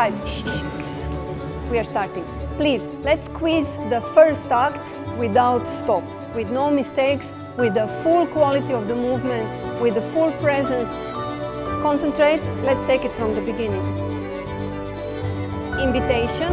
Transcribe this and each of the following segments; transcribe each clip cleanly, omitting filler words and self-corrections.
Guys, shh. We are starting. Please, let's squeeze the first act without stop, with no mistakes, with the full quality of the movement, with the full presence. Concentrate. Let's take it from the beginning. Invitation.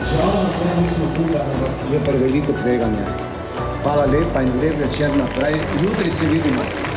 Žal, nismo tukaj, ampak je preveliko tveganje. Hvala lepa in lep večer naprej. Jutri se vidimo.